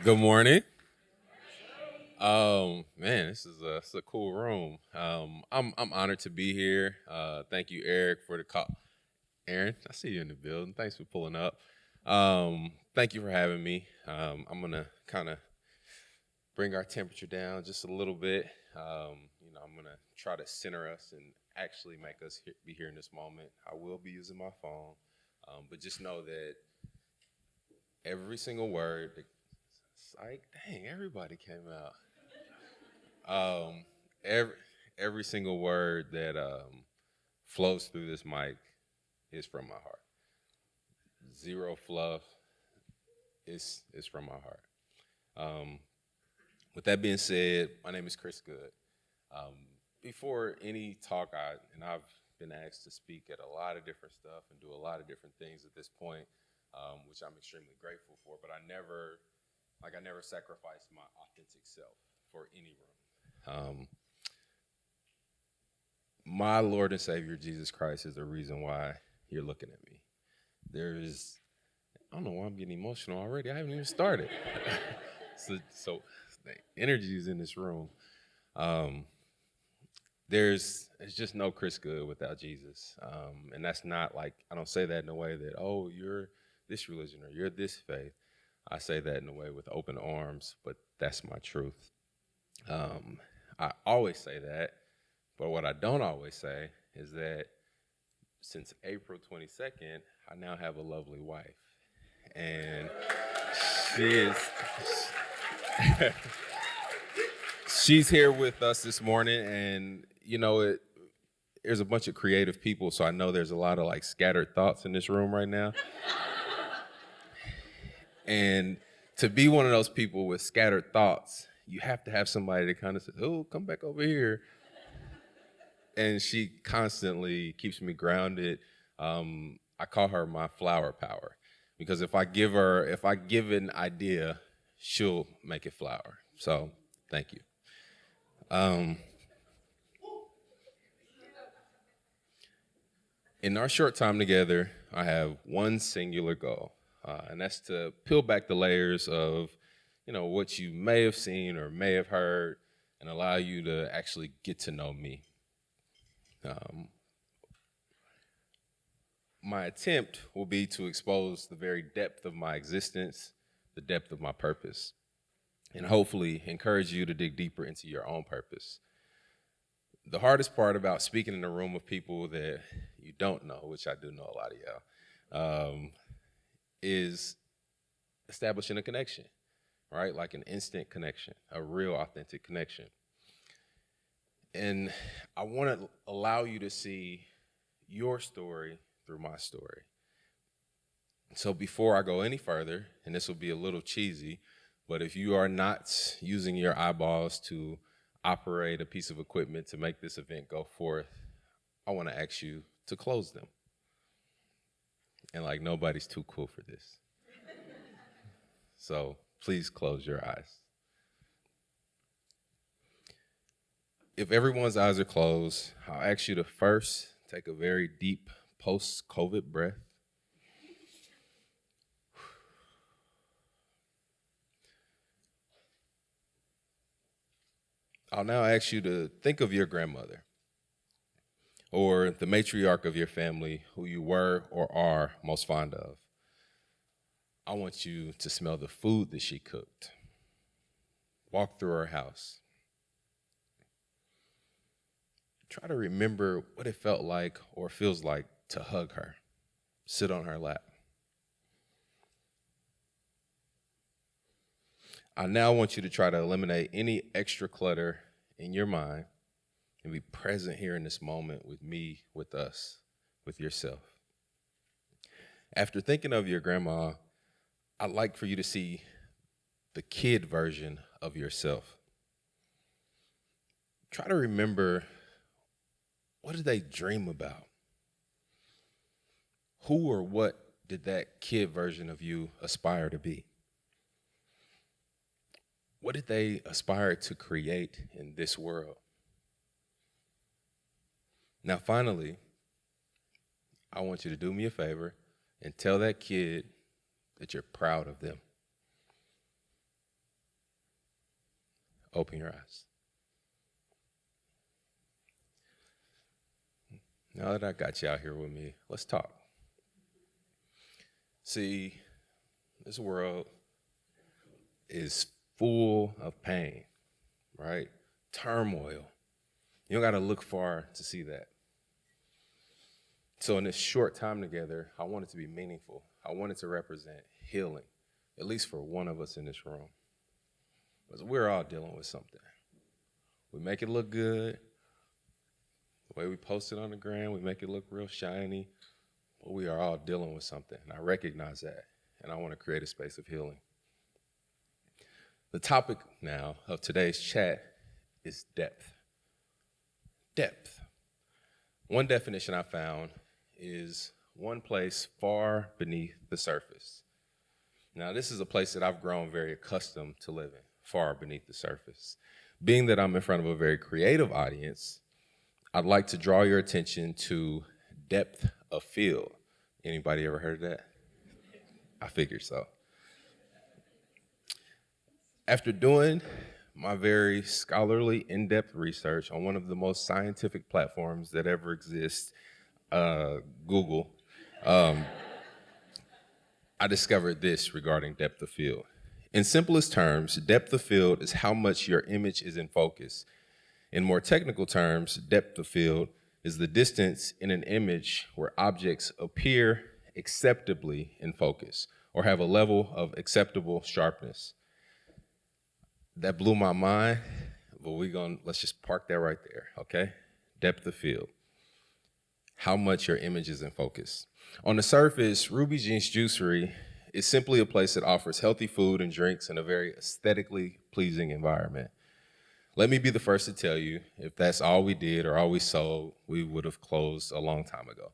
Good morning. Man, it's a cool room. I'm honored to be here. Thank you, Eric, for the call. Aaron, I see you in the building. Thanks for pulling up. Thank you for having me. I'm gonna kind of bring our temperature down just a little bit. I'm gonna try to center us and actually make us be here in this moment. I will be using my phone, but just know that every single word. It's like, dang, everybody came out. Um, every every single word that flows through this mic is from my heart. Zero fluff is from my heart. Um, with that being said, my name is Chris Good. Um, before any talk, I've been asked to speak at a lot of different stuff and do a lot of different things at this point, which I'm extremely grateful for. But I never sacrificed my authentic self for any room. My Lord and Savior Jesus Christ is the reason why you're looking at me. I don't know why I'm getting emotional already. I haven't even started. so the energy is in this room. Um, there's just no Chris Good without Jesus. And that's not like, I don't say that in a way that, oh, you're this religion or you're this faith. I say that in a way with open arms, but that's my truth. Um, I always say that, but what I don't always say is that since April 22nd, I now have a lovely wife. And she is she's here with us this morning, and there's a bunch of creative people, so I know there's a lot of like scattered thoughts in this room right now. And to be one of those people with scattered thoughts, you have to have somebody that kind of says, "Oh, come back over here." And she constantly keeps me grounded. I call her my flower power because if I give an idea, she'll make it flower. So thank you. Um, in our short time together, I have one singular goal, and that's to peel back the layers of, what you may have seen or may have heard, and allow you to actually get to know me. Um, my attempt will be to expose the very depth of my existence, the depth of my purpose, and hopefully encourage you to dig deeper into your own purpose. The hardest part about speaking in a room of people that you don't know, which I do know a lot of y'all, is establishing a connection, right? Like an instant connection, a real authentic connection. And I want to allow you to see your story through my story. So before I go any further, and this will be a little cheesy, but if you are not using your eyeballs to operate a piece of equipment to make this event go forth, I want to ask you to close them. And like nobody's too cool for this. So please close your eyes. If everyone's eyes are closed, I'll ask you to first take a very deep post-COVID breath. I'll now ask you to think of your grandmother or the matriarch of your family who you were or are most fond of. I want you to smell the food that she cooked. Walk through her house. Try to remember what it felt like or feels like to hug her, sit on her lap. I now want you to try to eliminate any extra clutter in your mind and be present here in this moment with me, with us, with yourself. After thinking of your grandma, I'd like for you to see the kid version of yourself. Try to remember, what did they dream about? Who or what did that kid version of you aspire to be? What did they aspire to create in this world? Now, finally, I want you to do me a favor and tell that kid that you're proud of them. open your eyes. Now that I got you out here with me, let's talk. See, this world is full of pain, right? Turmoil. You don't got to look far to see that. So in this short time together, I want it to be meaningful. I want it to represent healing, at least for one of us in this room. Because we're all dealing with something. We make it look good. The way we post it on the gram, we make it look real shiny. But we are all dealing with something. And I recognize that. And I want to create a space of healing. The topic now of today's chat is depth. Depth. One definition I found is one place far beneath the surface. Now, this is a place that I've grown very accustomed to living, far beneath the surface. Being that I'm in front of a very creative audience, I'd like to draw your attention to depth of field. Anybody ever heard of that? I figured so. After doing my very scholarly, in-depth research on one of the most scientific platforms that ever exists, Google, I discovered this regarding depth of field. In simplest terms, depth of field is how much your image is in focus. In more technical terms, depth of field is the distance in an image where objects appear acceptably in focus or have a level of acceptable sharpness. That blew my mind, but let's just park that right there, okay? Depth of field. How much your image is in focus. On the surface, Ruby Jean's Juicery is simply a place that offers healthy food and drinks in a very aesthetically pleasing environment. Let me be the first to tell you, if that's all we did or all we sold, we would have closed a long time ago.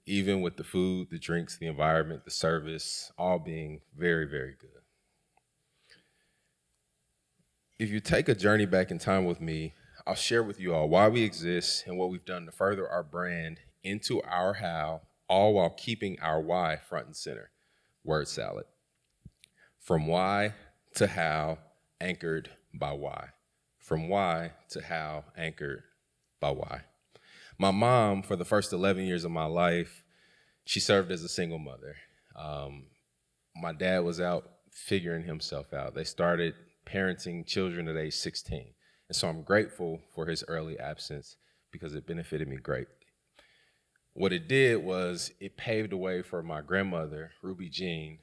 Even with the food, the drinks, the environment, the service, all being very, very good. If you take a journey back in time with me, I'll share with you all why we exist and what we've done to further our brand into our how, all while keeping our why front and center. Word salad. From why to how, anchored by why. From why to how, anchored by why. My mom, for the first 11 years of my life, she served as a single mother. My dad was out figuring himself out. They started parenting children at age 16. And so I'm grateful for his early absence because it benefited me greatly. What it did was it paved the way for my grandmother, Ruby Jean,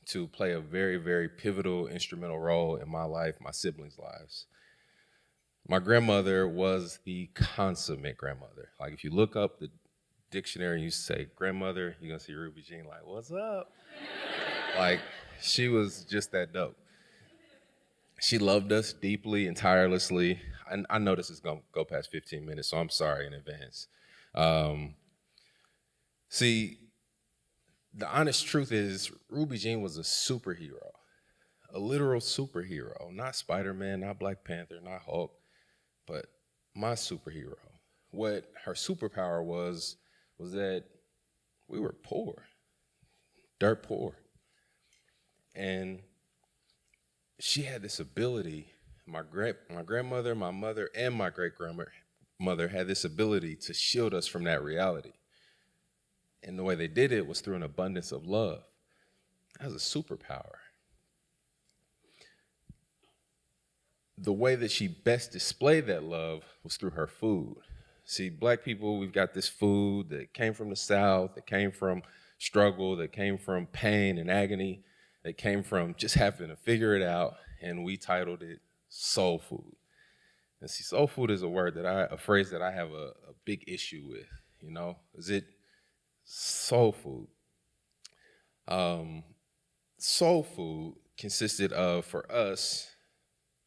to play a very, very pivotal, instrumental role in my life, my siblings' lives. My grandmother was the consummate grandmother. Like if you look up the dictionary and you say grandmother, you're gonna see Ruby Jean like, what's up? Like she was just that dope. She loved us deeply and tirelessly. And I know this is going to go past 15 minutes, so I'm sorry in advance. See, the honest truth is Ruby Jean was a superhero, a literal superhero. Not Spider-Man, not Black Panther, not Hulk, but my superhero. What her superpower was that we were poor, dirt poor. And she had this ability, my grandmother, my mother, and my great-grandmother had this ability to shield us from that reality. And the way they did it was through an abundance of love. That was a superpower. The way that she best displayed that love was through her food. See, Black people, we've got this food that came from the South, that came from struggle, that came from pain and agony, that came from just having to figure it out, and we titled it soul food. And see, soul food is a phrase that I have a big issue with, you know? Is it soul food? Soul food consisted of, for us,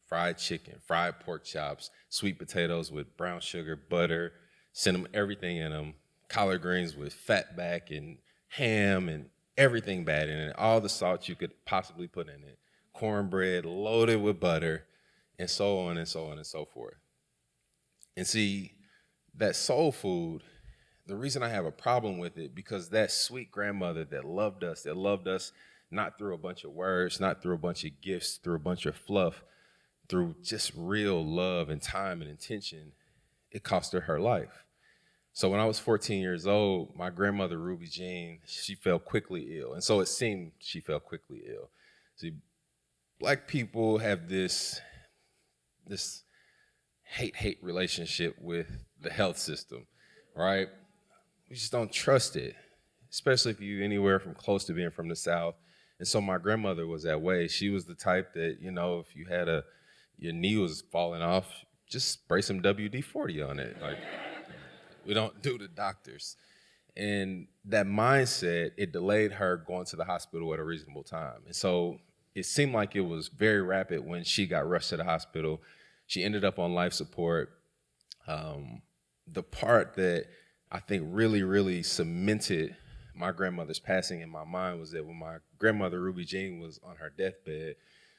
fried chicken, fried pork chops, sweet potatoes with brown sugar, butter, cinnamon, everything in them, collard greens with fat back and ham and everything bad in it, all the salt you could possibly put in it, cornbread loaded with butter, and so on and so on and so forth. And see, that soul food, the reason I have a problem with it, because that sweet grandmother that loved us not through a bunch of words, not through a bunch of gifts, through a bunch of fluff, through just real love and time and intention, it cost her life. So when I was 14 years old, my grandmother, Ruby Jean, she fell quickly ill. And so it seemed she fell quickly ill. See, Black people have this hate relationship with the health system, right? We just don't trust it, especially if you're anywhere from close to being from the South. And so my grandmother was that way. She was the type that, if you had your knee was falling off, just spray some WD-40 on it. Like, we don't do the doctors. And that mindset, it delayed her going to the hospital at a reasonable time. And so it seemed like it was very rapid when she got rushed to the hospital. She ended up on life support. The part that I think really, really cemented my grandmother's passing in my mind was that when my grandmother, Ruby Jean, was on her deathbed,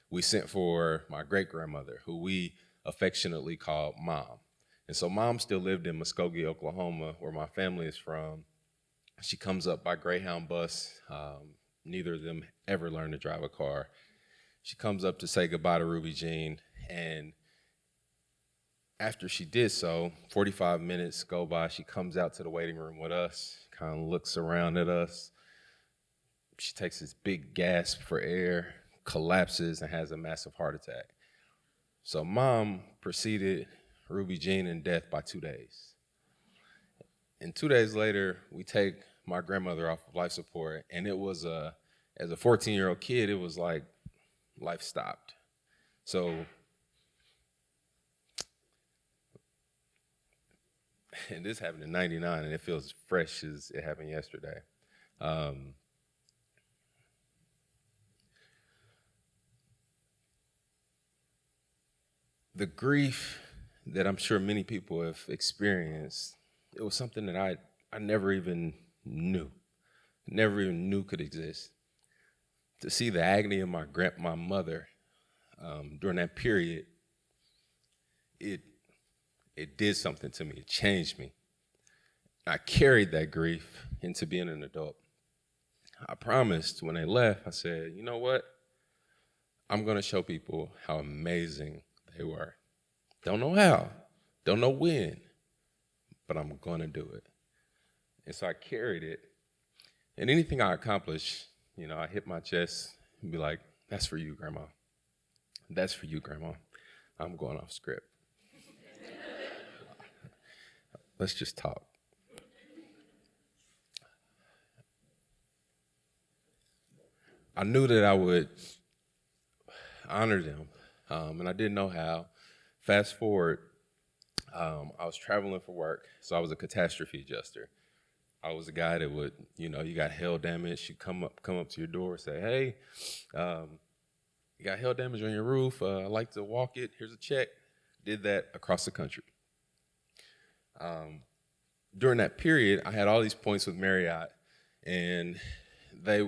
we sent for my great-grandmother, who we affectionately called Mom. And so Mom still lived in Muskogee, Oklahoma, where my family is from. She comes up by Greyhound bus. Neither of them ever learned to drive a car. She comes up to say goodbye to Ruby Jean, and after she did so, 45 minutes go by, she comes out to the waiting room with us, kind of looks around at us. She takes this big gasp for air, collapses, and has a massive heart attack. So Mom preceded Ruby Jean in death by 2 days. And 2 days later, we take my grandmother off of life support, and it was, as a 14-year-old kid, it was like life stopped. So, and this happened in 99, and it feels as fresh as it happened yesterday. The grief that I'm sure many people have experienced, it was something that I never even knew could exist. To see the agony of my mother during that period, it did something to me. It changed me. I carried that grief into being an adult. I promised when they left, I said, you know what? I'm going to show people how amazing they were. Don't know how, don't know when, but I'm going to do it. And so I carried it. And anything I accomplish, I hit my chest and be like, that's for you, Grandma. That's for you, Grandma. I'm going off script. Let's just talk. I knew that I would honor them, and I didn't know how. Fast forward, I was traveling for work, so I was a catastrophe adjuster. I was a guy that would, you got hail damage, you come up to your door and say, hey, you got hail damage on your roof, I'd like to walk it, here's a check. Did that across the country. During that period, I had all these points with Marriott, and they,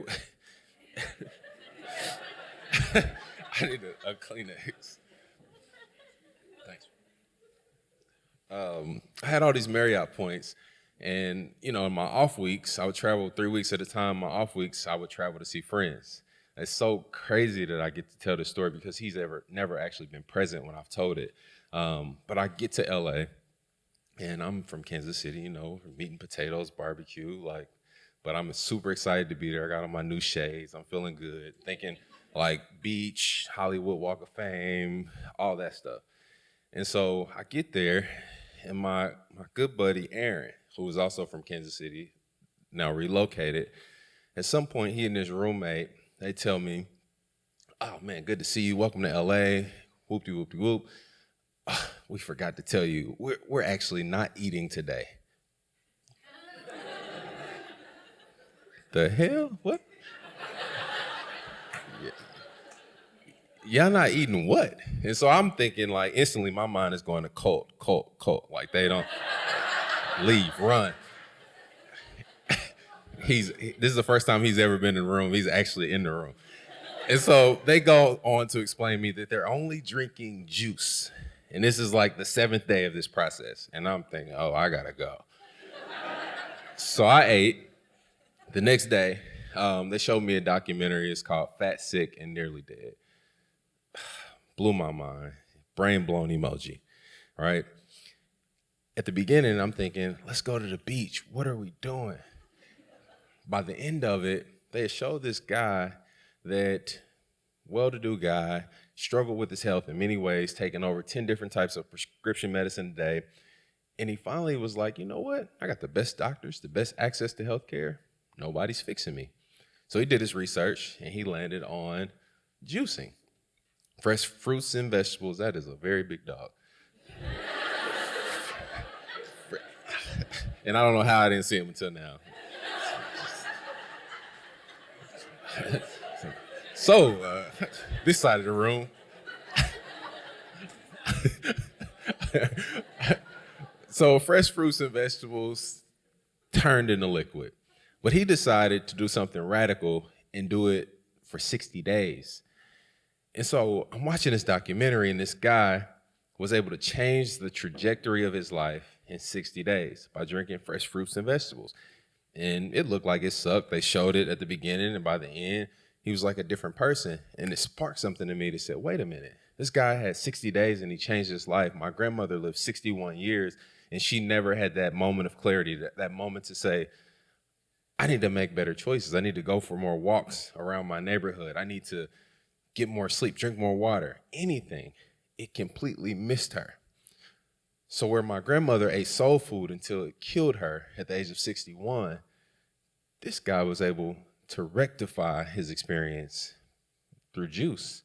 I need a Kleenex. Thanks. I had all these Marriott points, and in my off weeks, I would travel 3 weeks at a time. My off weeks, I would travel to see friends. It's so crazy that I get to tell this story because he's never actually been present when I've told it. But I get to LA, and I'm from Kansas City, meat and potatoes, barbecue, but I'm super excited to be there. I got on my new shades. I'm feeling good, thinking beach, Hollywood Walk of Fame, all that stuff. And so I get there, and my good buddy, Aaron, who was also from Kansas City, now relocated, at some point, he and his roommate, they tell me, oh, man, good to see you. Welcome to L.A. Whoop-de-whoop-de-whoop. We forgot to tell you, we're actually not eating today. The hell? What? Y'all not eating what? And so I'm thinking, instantly my mind is going to cult. They don't leave, run. This is the first time he's ever been in the room. He's actually in the room. And so they go on to explain to me that they're only drinking juice. And this is the 7th day of this process. And I'm thinking, oh, I gotta go. So I ate. The next day, they showed me a documentary. It's called Fat, Sick, and Nearly Dead. Blew my mind. brain blown emoji, right? At the beginning, I'm thinking, let's go to the beach. What are we doing? By the end of it, they showed this guy that well-to-do guy, struggled with his health in many ways, taking over 10 different types of prescription medicine a day. And he finally was like, you know what? I got the best doctors, the best access to healthcare. Nobody's fixing me. So he did his research and he landed on juicing. Fresh fruits and vegetables, that is a very big dog. And I don't know how I didn't see him until now. So, this side of the room. So fresh fruits and vegetables turned into liquid. But he decided to do something radical and do it for 60 days. And so I'm watching this documentary, and this guy was able to change the trajectory of his life in 60 days by drinking fresh fruits and vegetables. And it looked like it sucked. They showed it at the beginning, and by the end, he was like a different person. And it sparked something in me that said, wait a minute, this guy had 60 days and he changed his life. My grandmother lived 61 years, and she never had that moment of clarity, that moment to say, I need to make better choices. I need to go for more walks around my neighborhood. I need to get more sleep, drink more water, anything. It completely missed her. So where my grandmother ate soul food until it killed her at the age of 61, this guy was able to rectify his experience through juice.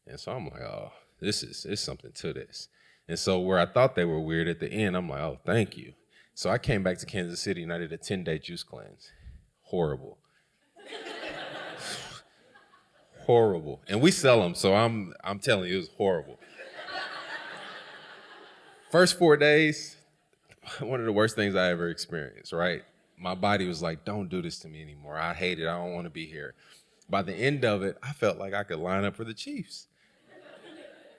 And so I'm like, oh, there's something to this. And so where I thought they were weird at the end, I'm like, oh, thank you. So I came back to Kansas City and I did a 10-day juice cleanse. Horrible. Horrible. And we sell them, so I'm telling you, it was horrible. First 4 days, one of the worst things I ever experienced, right? My body was like, don't do this to me anymore. I hate it. I don't want to be here. By the end of it, I felt like I could line up for the Chiefs.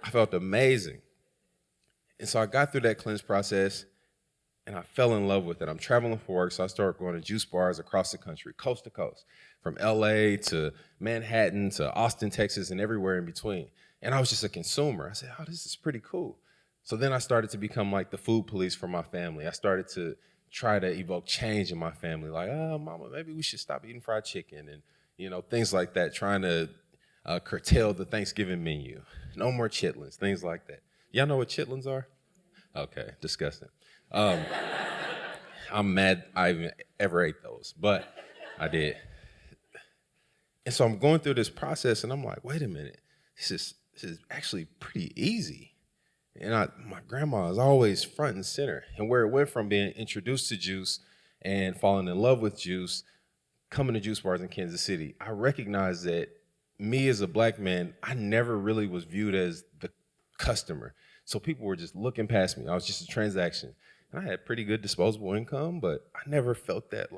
I felt amazing. And so I got through that cleanse process, and I fell in love with it. I'm traveling for work, so I started going to juice bars across the country, coast to coast, from LA to Manhattan to Austin, Texas, and everywhere in between. And I was just a consumer. I said, oh, this is pretty cool. So then I started to become like the food police for my family. I started to try to evoke change in my family, like, oh, mama, maybe we should stop eating fried chicken and, things like that, trying to curtail the Thanksgiving menu. No more chitlins, things like that. Y'all know what chitlins are? Okay, disgusting. I'm mad I even ever ate those, but I did. And so I'm going through this process, and I'm like, wait a minute, this is actually pretty easy. And my grandma is always front and center. And where it went from being introduced to juice and falling in love with juice, coming to juice bars in Kansas City, I recognized that me as a black man, I never really was viewed as the customer. So people were just looking past me. I was just a transaction. And I had pretty good disposable income, but I never felt that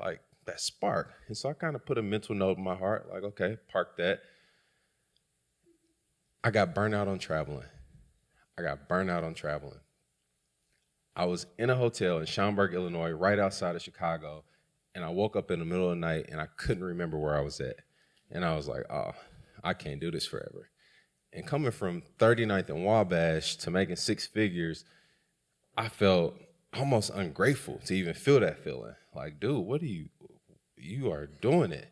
spark. And so I kind of put a mental note in my heart, like, okay, park that. I got burnt out on traveling. I was in a hotel in Schaumburg, Illinois, right outside of Chicago, and I woke up in the middle of the night and I couldn't remember where I was at. And I was like, oh, I can't do this forever. And coming from 39th and Wabash to making six figures, I felt almost ungrateful to even feel that feeling. Like, dude, what are you are doing it.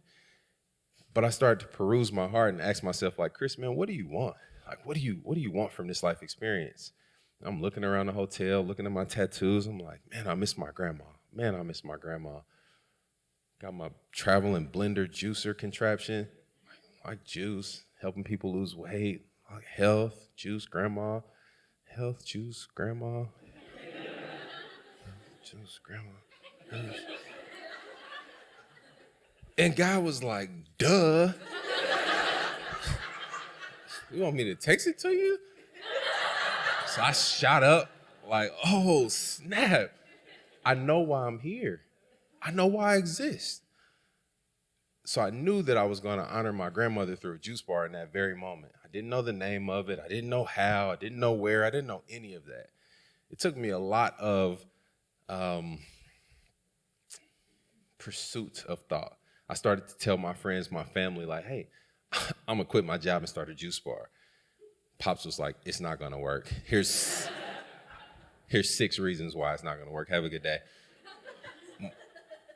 But I started to peruse my heart and ask myself, like, Chris, man, what do you want? Like, what do you want from this life experience? I'm looking around the hotel, looking at my tattoos. I'm like, man, I miss my grandma. Got my traveling blender juicer contraption, like juice, helping people lose weight, like health, juice, grandma, health, juice, grandma, juice, grandma. Juice. And God was like, duh. You want me to text it to you? So I shot up like, oh, snap. I know why I'm here. I know why I exist. So I knew that I was going to honor my grandmother through a juice bar in that very moment. I didn't know the name of it. I didn't know how. I didn't know where. I didn't know any of that. It took me a lot of pursuit of thought. I started to tell my friends, my family, like, hey, I'm going to quit my job and start a juice bar. Pops was like, it's not gonna work. Here's 6 reasons why it's not gonna work. Have a good day.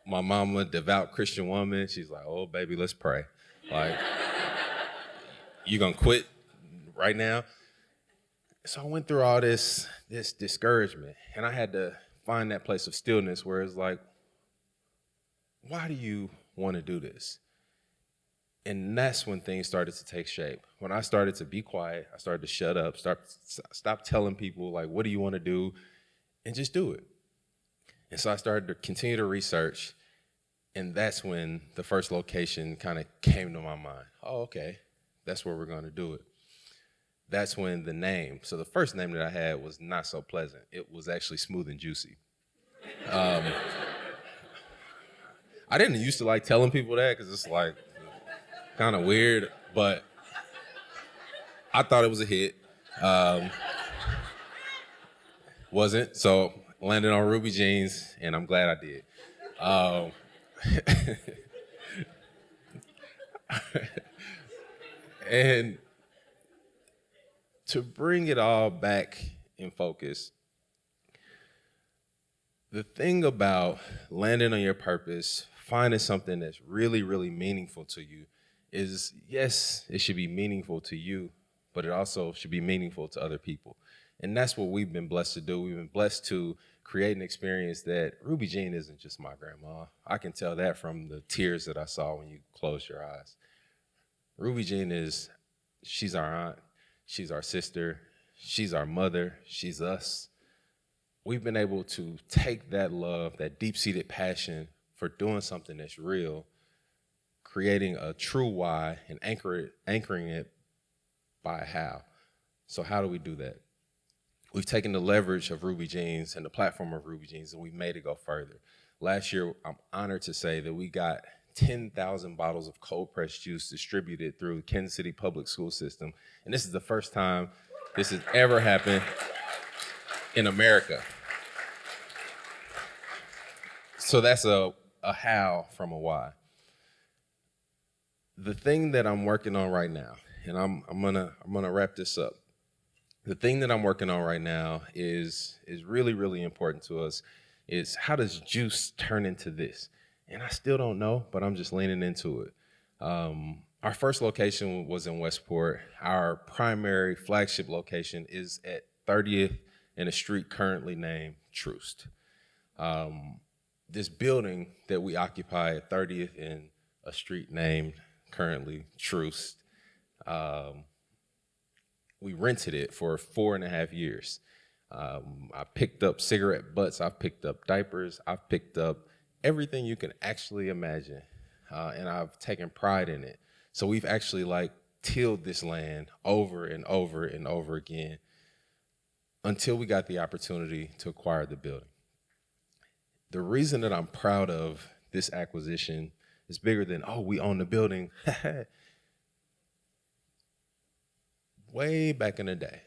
My mama, devout Christian woman, she's like, oh, baby, let's pray. Like, you gonna quit right now? So I went through all this discouragement, and I had to find that place of stillness where it's like, why do you want to do this? And that's when things started to take shape. When I started to be quiet, I started to shut up, stop telling people, like, what do you want to do? And just do it. And so I started to continue to research, and that's when the first location kind of came to my mind. Oh, okay, that's where we're going to do it. That's when the name, so the first name that I had was not so pleasant. It was actually Smooth and Juicy. I didn't used to like telling people that because it's like kind of weird, but I thought it was a hit. Wasn't, so landed on Ruby Jeans, and I'm glad I did. And to bring it all back in focus, the thing about landing on your purpose, finding something that's really, really meaningful to you is, yes, it should be meaningful to you, but it also should be meaningful to other people. And that's what we've been blessed to do. We've been blessed to create an experience that Ruby Jean isn't just my grandma. I can tell that from the tears that I saw when you closed your eyes. Ruby Jean she's our aunt, she's our sister, she's our mother, she's us. We've been able to take that love, that deep-seated passion for doing something that's real, creating a true why, and anchoring it by a how. So how do we do that? We've taken the leverage of Ruby Jeans and the platform of Ruby Jeans, and we've made it go further. Last year, I'm honored to say that we got 10,000 bottles of cold-pressed juice distributed through the Kansas City public school system. And this is the first time this has ever happened in America. So that's a how from a why. The thing that I'm working on right now, and I'm gonna wrap this up. The thing that I'm working on right now is really, really important to us, is how does juice turn into this? And I still don't know, but I'm just leaning into it. Our first location was in Westport. Our primary flagship location is at 30th and a street currently named Troost. This building that we occupy at 30th and a street named currently Troost, we rented it for 4.5 years. I picked up cigarette butts, I've picked up diapers, I've picked up everything you can actually imagine, and I've taken pride in it. So we've actually tilled this land over and over and over again until we got the opportunity to acquire the building. The reason that I'm proud of this acquisition is bigger than, oh, we own the building. Way back in the day.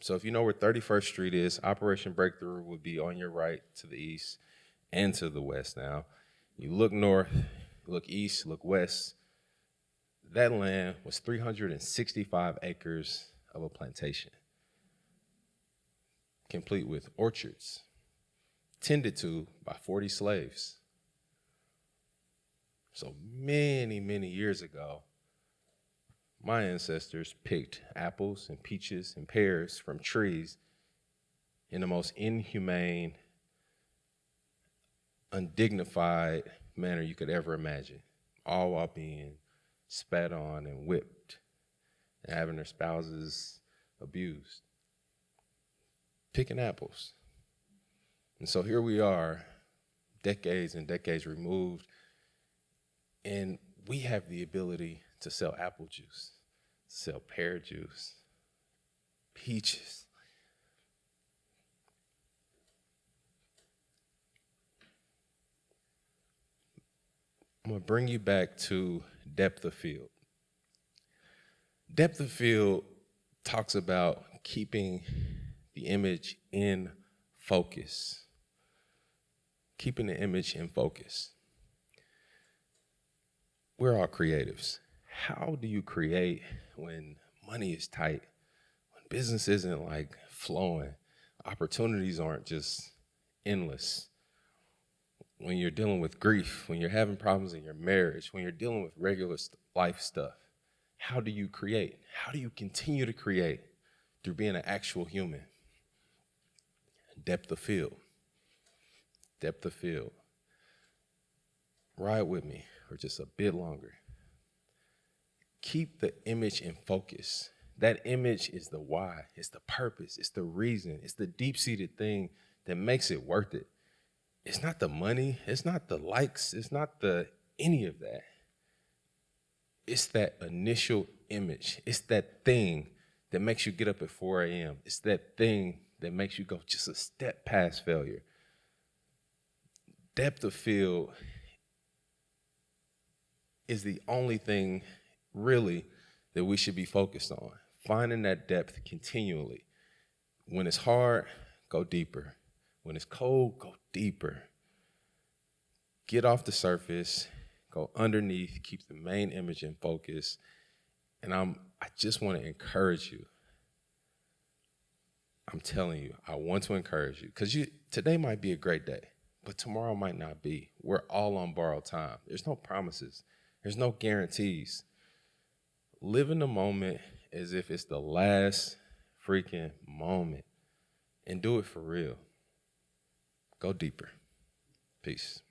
So if you know where 31st Street is, Operation Breakthrough would be on your right to the east and to the west now. You look north, look east, look west. That land was 365 acres of a plantation, complete with orchards, tended to by 40 slaves. So many, many years ago, my ancestors picked apples and peaches and pears from trees in the most inhumane, undignified manner you could ever imagine, all while being spat on and whipped and having their spouses abused. Picking apples. And so here we are, decades and decades removed, and we have the ability to sell apple juice, sell pear juice, peaches. I'm gonna bring you back to depth of field. Depth of field talks about keeping the image in focus. Keeping the image in focus. We're all creatives. How do you create when money is tight, Business isn't like flowing. Opportunities aren't just endless. When you're dealing with grief, when you're having problems in your marriage, when you're dealing with regular life stuff, how do you create? How do you continue to create? Through being an actual human. Depth of field. Depth of field. Ride with me for just a bit longer. Keep the image in focus. That image is the why, it's the purpose, it's the reason, it's the deep-seated thing that makes it worth it. It's not the money, it's not the likes, it's not the any of that. It's that initial image. It's that thing that makes you get up at 4 a.m. It's that thing that makes you go just a step past failure. Depth of field is the only thing really that we should be focused on. Finding that depth continually. When it's hard, go deeper. When it's cold, go deeper. Get off the surface, go underneath, keep the main image in focus. And I just want to encourage you. I'm telling you, I want to encourage you because today might be a great day, but tomorrow might not be. We're all on borrowed time. There's no promises. There's no guarantees. Live in the moment as if it's the last freaking moment and do it for real. Go deeper. Peace.